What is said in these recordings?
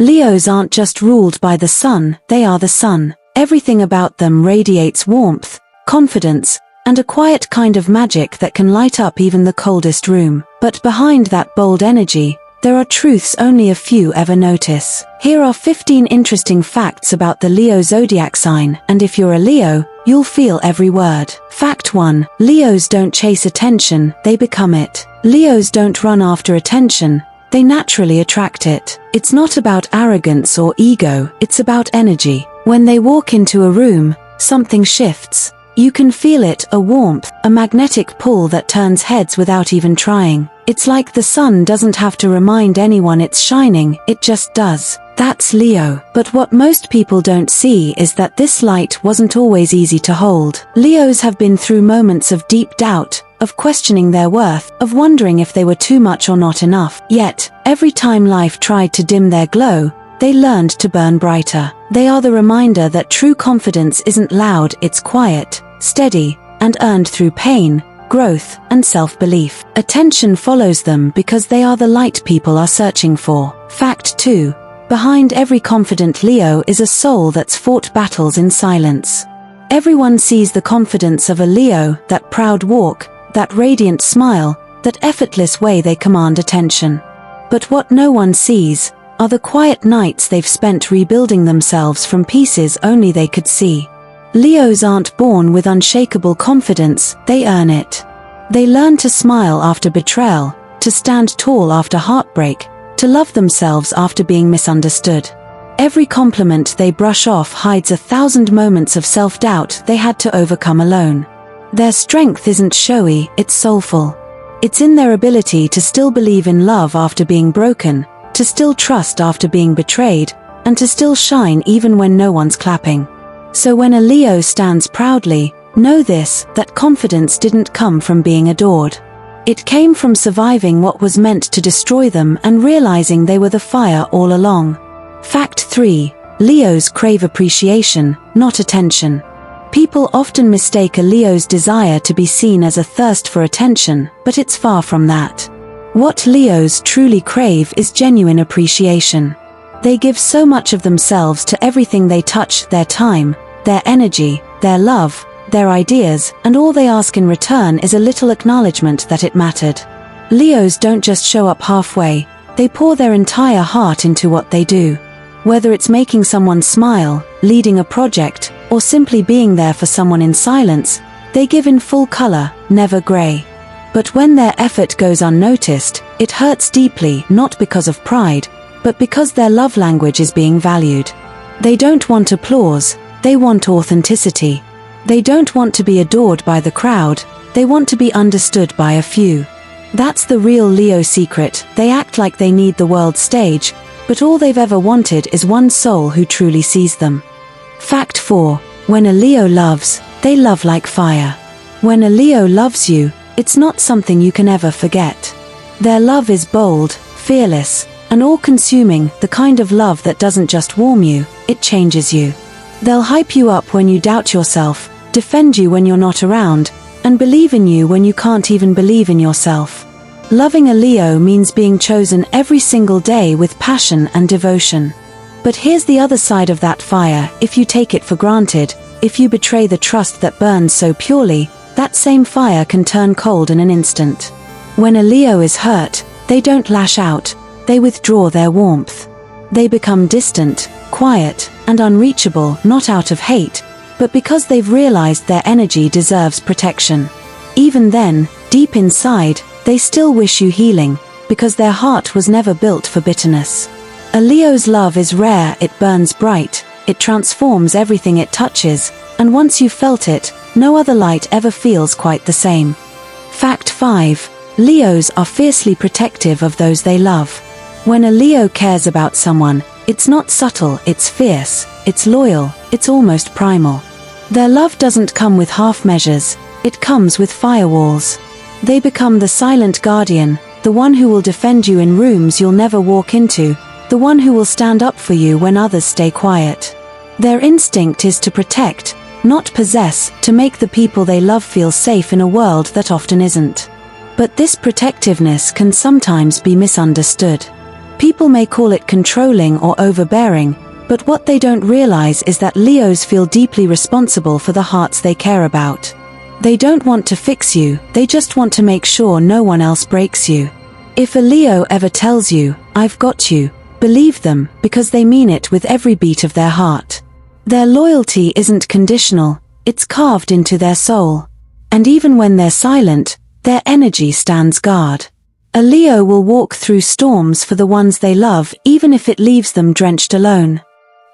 Leos aren't just ruled by the sun, they are the sun. Everything about them radiates warmth, confidence, and a quiet kind of magic that can light up even the coldest room. But behind that bold energy, there are truths only a few ever notice. Here are 15 interesting facts about the Leo zodiac sign, and if you're a Leo, you'll feel every word. Fact 1. Leos don't chase attention, they become it. Leos don't run after attention, they naturally attract it. It's not about arrogance or ego, it's about energy. When they walk into a room, something shifts. You can feel it, a warmth, a magnetic pull that turns heads without even trying. It's like the sun doesn't have to remind anyone it's shining, it just does. That's Leo. But what most people don't see is that this light wasn't always easy to hold. Leos have been through moments of deep doubt, of questioning their worth, of wondering if they were too much or not enough. Yet, every time life tried to dim their glow, they learned to burn brighter. They are the reminder that true confidence isn't loud, it's quiet, steady, and earned through pain, growth, and self-belief. Attention follows them because they are the light people are searching for. Fact 2. Behind every confident Leo is a soul that's fought battles in silence. Everyone sees the confidence of a Leo, that proud walk, that radiant smile, that effortless way they command attention. But what no one sees are the quiet nights they've spent rebuilding themselves from pieces only they could see. Leos aren't born with unshakable confidence, they earn it. They learn to smile after betrayal, to stand tall after heartbreak, to love themselves after being misunderstood. Every compliment they brush off hides 1,000 moments of self-doubt they had to overcome alone. Their strength isn't showy, it's soulful. It's in their ability to still believe in love after being broken, to still trust after being betrayed, and to still shine even when no one's clapping. So when a Leo stands proudly, know this, that confidence didn't come from being adored. It came from surviving what was meant to destroy them and realizing they were the fire all along. Fact 3. Leos crave appreciation, not attention. People often mistake a Leo's desire to be seen as a thirst for attention, but it's far from that. What Leos truly crave is genuine appreciation. They give so much of themselves to everything they touch, their time, their energy, their love, their ideas, and all they ask in return is a little acknowledgement that it mattered. Leos don't just show up halfway, they pour their entire heart into what they do. Whether it's making someone smile, leading a project, or simply being there for someone in silence, they give in full color, never gray. But when their effort goes unnoticed, it hurts deeply, not because of pride, but because their love language is being valued. They don't want applause, they want authenticity. They don't want to be adored by the crowd, they want to be understood by a few. That's the real Leo secret. They act like they need the world stage, but all they've ever wanted is one soul who truly sees them. Fact 4. When a Leo loves, they love like fire. When a Leo loves you, it's not something you can ever forget. Their love is bold, fearless, and all-consuming, the kind of love that doesn't just warm you, it changes you. They'll hype you up when you doubt yourself, defend you when you're not around, and believe in you when you can't even believe in yourself. Loving a Leo means being chosen every single day with passion and devotion. But here's the other side of that fire. If you take it for granted, if you betray the trust that burns so purely, that same fire can turn cold in an instant. When a Leo is hurt, they don't lash out, they withdraw their warmth. They become distant, quiet, and unreachable, not out of hate, but because they've realized their energy deserves protection. Even then, deep inside, they still wish you healing, because their heart was never built for bitterness. A Leo's love is rare, it burns bright, it transforms everything it touches, and once you've felt it, no other light ever feels quite the same. Fact 5. Leos are fiercely protective of those they love. When a Leo cares about someone, it's not subtle, it's fierce, it's loyal, it's almost primal. Their love doesn't come with half measures, it comes with firewalls. They become the silent guardian, the one who will defend you in rooms you'll never walk into, the one who will stand up for you when others stay quiet. Their instinct is to protect, not possess, to make the people they love feel safe in a world that often isn't. But this protectiveness can sometimes be misunderstood. People may call it controlling or overbearing, but what they don't realize is that Leos feel deeply responsible for the hearts they care about. They don't want to fix you, they just want to make sure no one else breaks you. If a Leo ever tells you, "I've got you," believe them, because they mean it with every beat of their heart. Their loyalty isn't conditional, it's carved into their soul. And even when they're silent, their energy stands guard. A Leo will walk through storms for the ones they love, even if it leaves them drenched alone.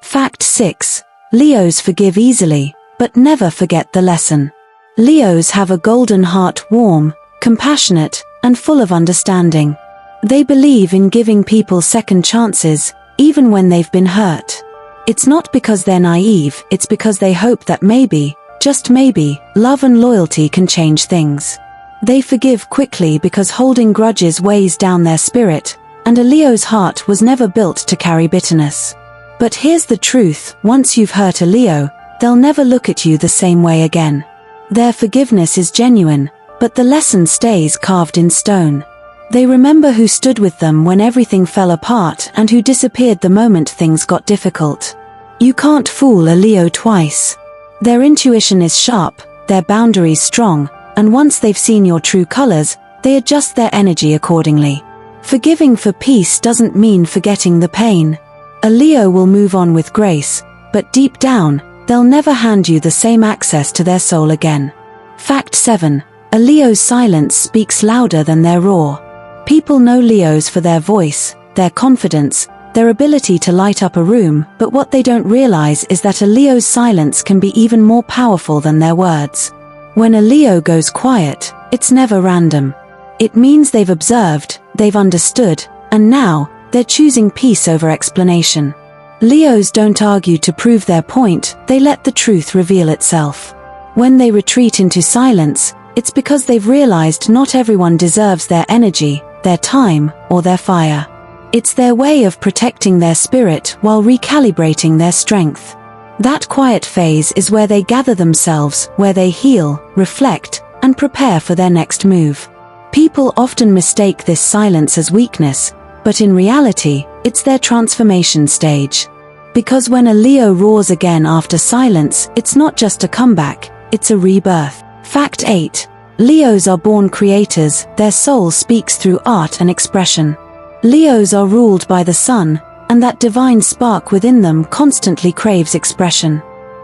Fact 6. Leos forgive easily, but never forget the lesson. Leos have a golden heart, warm, compassionate, and full of understanding. They believe in giving people second chances, even when they've been hurt. It's not because they're naive, it's because they hope that maybe, just maybe, love and loyalty can change things. They forgive quickly because holding grudges weighs down their spirit, and a Leo's heart was never built to carry bitterness. But here's the truth, once you've hurt a Leo, they'll never look at you the same way again. Their forgiveness is genuine, but the lesson stays carved in stone. They remember who stood with them when everything fell apart and who disappeared the moment things got difficult. You can't fool a Leo twice. Their intuition is sharp, their boundaries strong, and once they've seen your true colors, they adjust their energy accordingly. Forgiving for peace doesn't mean forgetting the pain. A Leo will move on with grace, but deep down, they'll never hand you the same access to their soul again. Fact 7. A Leo's silence speaks louder than their roar. People know Leos for their voice, their confidence, their ability to light up a room, but what they don't realize is that a Leo's silence can be even more powerful than their words. When a Leo goes quiet, it's never random. It means they've observed, they've understood, and now, they're choosing peace over explanation. Leos don't argue to prove their point, they let the truth reveal itself. When they retreat into silence, it's because they've realized not everyone deserves their energy, their time, or their fire. It's their way of protecting their spirit while recalibrating their strength. That quiet phase is where they gather themselves, where they heal, reflect, and prepare for their next move. People often mistake this silence as weakness, but in reality, it's their transformation stage. Because when a Leo roars again after silence, it's not just a comeback, it's a rebirth. Fact 8. Leos are born creators, their soul speaks through art and expression. Leos are ruled by the sun, and that divine spark within them constantly craves expression.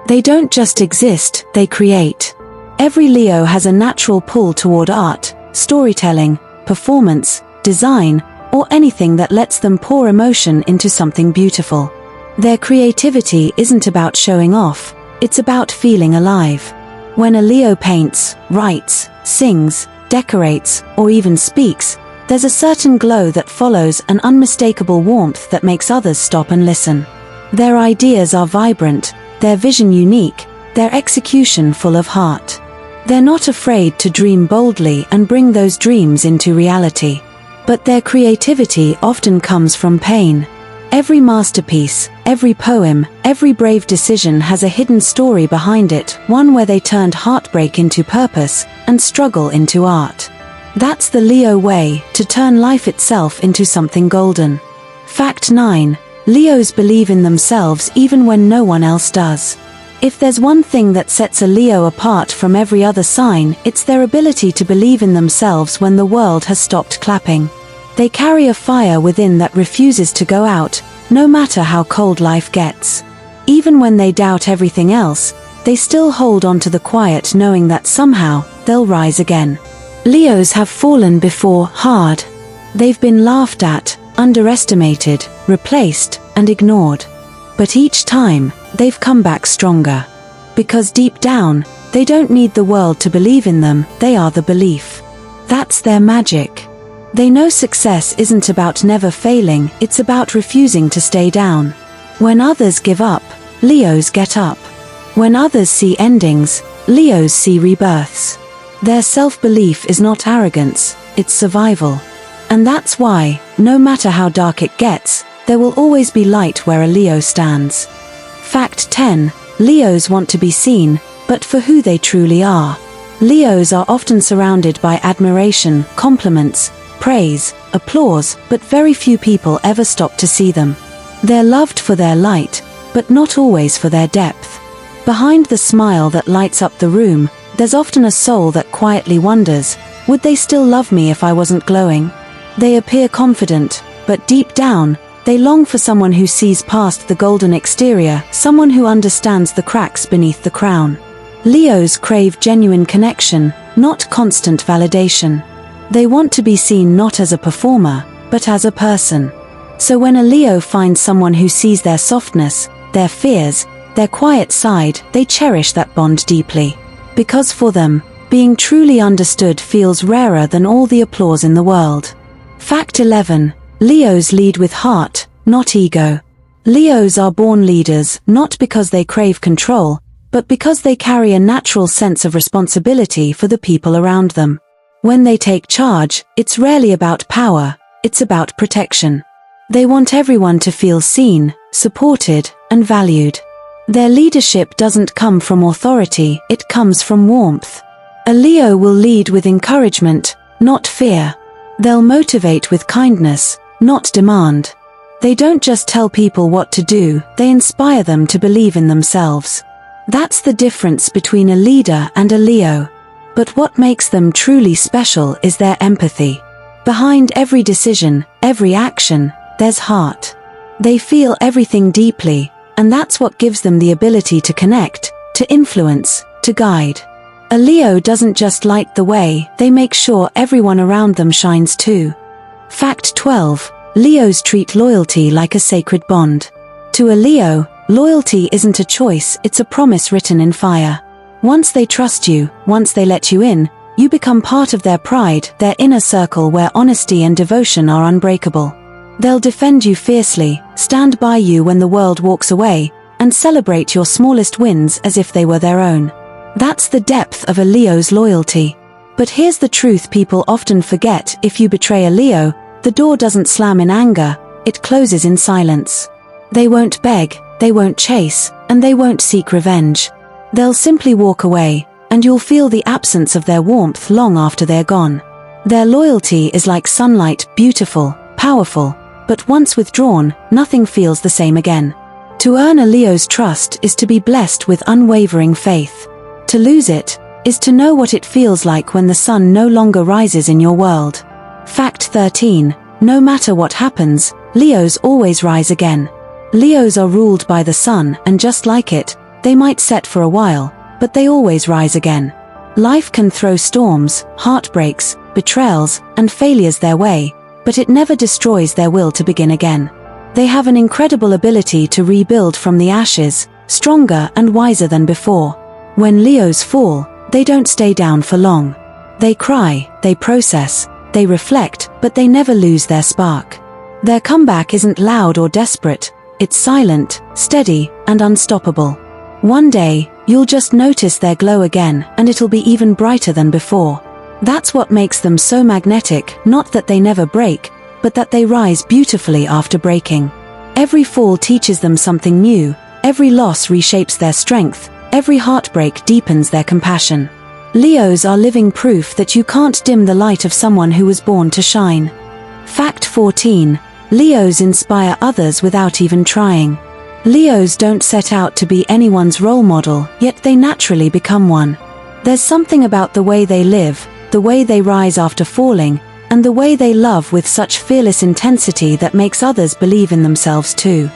They don't just exist, they create. Every Leo has a natural pull toward art, storytelling, performance, design, or anything that lets them pour emotion into something beautiful. Their creativity isn't about showing off, it's about feeling alive. When a Leo paints, writes, sings, decorates, or even speaks, there's a certain glow that follows, an unmistakable warmth that makes others stop and listen. Their ideas are vibrant, their vision unique, their execution full of heart. They're not afraid to dream boldly and bring those dreams into reality. But their creativity often comes from pain. Every masterpiece, every poem, every brave decision has a hidden story behind it, one where they turned heartbreak into purpose and struggle into art. That's the Leo way, to turn life itself into something golden. Fact 9. Leos believe in themselves even when no one else does. If there's one thing that sets a Leo apart from every other sign, it's their ability to believe in themselves when the world has stopped clapping. They carry a fire within that refuses to go out, no matter how cold life gets. Even when they doubt everything else, they still hold on to the quiet, knowing that somehow, they'll rise again. Leos have fallen before, hard. They've been laughed at, underestimated, replaced, and ignored. But each time, they've come back stronger. Because deep down, they don't need the world to believe in them, they are the belief. That's their magic. They know success isn't about never failing, it's about refusing to stay down. When others give up, Leos get up. When others see endings, Leos see rebirths. Their self-belief is not arrogance, it's survival. And that's why, no matter how dark it gets, there will always be light where a Leo stands. Fact 10. Leos want to be seen, but for who they truly are. Leos are often surrounded by admiration, compliments, praise, applause, but very few people ever stop to see them. They're loved for their light, but not always for their depth. Behind the smile that lights up the room, there's often a soul that quietly wonders, would they still love me if I wasn't glowing? They appear confident, but deep down, they long for someone who sees past the golden exterior, someone who understands the cracks beneath the crown. Leos crave genuine connection, not constant validation. They want to be seen not as a performer, but as a person. So when a Leo finds someone who sees their softness, their fears, their quiet side, they cherish that bond deeply. Because for them, being truly understood feels rarer than all the applause in the world. Fact 11. Leos lead with heart, not ego. Leos are born leaders not because they crave control, but because they carry a natural sense of responsibility for the people around them. When they take charge, it's rarely about power, it's about protection. They want everyone to feel seen, supported, and valued. Their leadership doesn't come from authority, it comes from warmth. A Leo will lead with encouragement, not fear. They'll motivate with kindness, not demand. They don't just tell people what to do, they inspire them to believe in themselves. That's the difference between a leader and a Leo. But what makes them truly special is their empathy. Behind every decision, every action, there's heart. They feel everything deeply, and that's what gives them the ability to connect, to influence, to guide. A Leo doesn't just light the way, they make sure everyone around them shines too. Fact 12. Leos treat loyalty like a sacred bond. To a Leo, loyalty isn't a choice, it's a promise written in fire. Once they trust you, once they let you in, you become part of their pride, their inner circle where honesty and devotion are unbreakable. They'll defend you fiercely, stand by you when the world walks away, and celebrate your smallest wins as if they were their own. That's the depth of a Leo's loyalty. But here's the truth people often forget: if you betray a Leo, the door doesn't slam in anger, it closes in silence. They won't beg, they won't chase, and they won't seek revenge. They'll simply walk away, and you'll feel the absence of their warmth long after they're gone. Their loyalty is like sunlight, beautiful, powerful, but once withdrawn, nothing feels the same again. To earn a Leo's trust is to be blessed with unwavering faith. To lose it is to know what it feels like when the sun no longer rises in your world. Fact 13. No matter what happens, Leos always rise again. Leos are ruled by the sun, and just like it, they might set for a while, but they always rise again. Life can throw storms, heartbreaks, betrayals, and failures their way, but it never destroys their will to begin again. They have an incredible ability to rebuild from the ashes, stronger and wiser than before. When Leos fall, they don't stay down for long. They cry, they process, they reflect, but they never lose their spark. Their comeback isn't loud or desperate, it's silent, steady, and unstoppable. One day, you'll just notice their glow again, and it'll be even brighter than before. That's what makes them so magnetic, not that they never break, but that they rise beautifully after breaking. Every fall teaches them something new, every loss reshapes their strength, every heartbreak deepens their compassion. Leos are living proof that you can't dim the light of someone who was born to shine. Fact 14. Leos inspire others without even trying. Leos don't set out to be anyone's role model, yet they naturally become one. There's something about the way they live, the way they rise after falling, and the way they love with such fearless intensity that makes others believe in themselves too.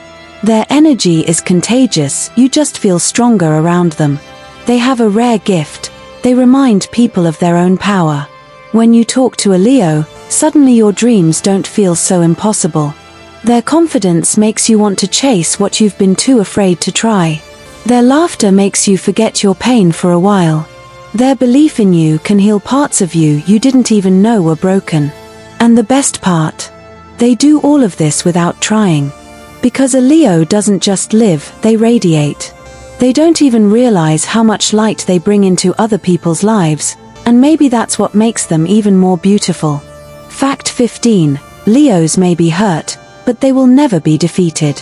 Their energy is contagious, you just feel stronger around them. They have a rare gift. They remind people of their own power. When you talk to a Leo, suddenly your dreams don't feel so impossible. Their confidence makes you want to chase what you've been too afraid to try. Their laughter makes you forget your pain for a while. Their belief in you can heal parts of you you didn't even know were broken. And the best part? They do all of this without trying. Because a Leo doesn't just live, they radiate. They don't even realize how much light they bring into other people's lives, and maybe that's what makes them even more beautiful. Fact 15. Leos may be hurt, but they will never be defeated.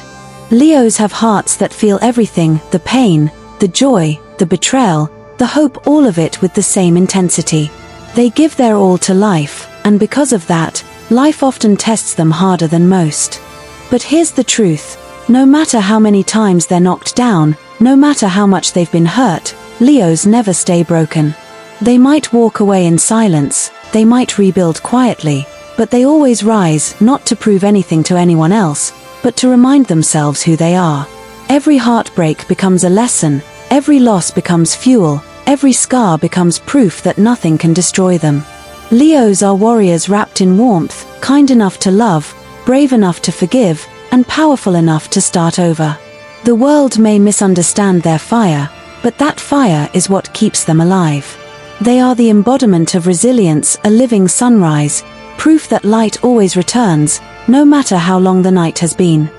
Leos have hearts that feel everything, the pain, the joy, the betrayal, the hope, all of it with the same intensity. They give their all to life, and because of that, Life often tests them harder than most. But here's the truth. No matter how many times they're knocked down, no matter how much they've been hurt, Leos never stay broken. They might walk away in silence, they might rebuild quietly, but they always rise, not to prove anything to anyone else, but to remind themselves who they are. Every heartbreak becomes a lesson, every loss becomes fuel, every scar becomes proof that nothing can destroy them. Leos are warriors wrapped in warmth, kind enough to love, brave enough to forgive, and powerful enough to start over. The world may misunderstand their fire, but that fire is what keeps them alive. They are the embodiment of resilience, a living sunrise, proof that light always returns, no matter how long the night has been.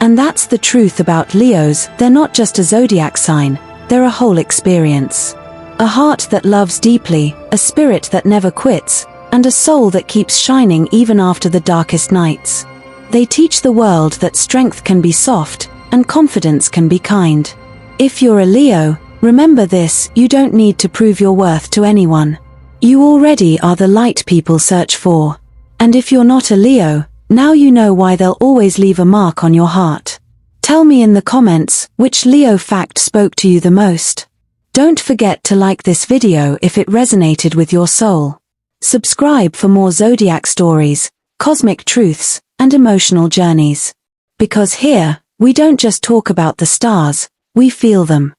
And that's the truth about Leos. They're not just a zodiac sign, they're a whole experience. A heart that loves deeply, a spirit that never quits, and a soul that keeps shining even after the darkest nights. They teach the world that strength can be soft, and confidence can be kind. If you're a Leo, remember this: you don't need to prove your worth to anyone. You already are the light people search for. And if you're not a Leo, now you know why they'll always leave a mark on your heart. Tell me in the comments, which Leo fact spoke to you the most? Don't forget to like this video if it resonated with your soul. Subscribe for more zodiac stories, cosmic truths, and emotional journeys. Because here, we don't just talk about the stars, we feel them.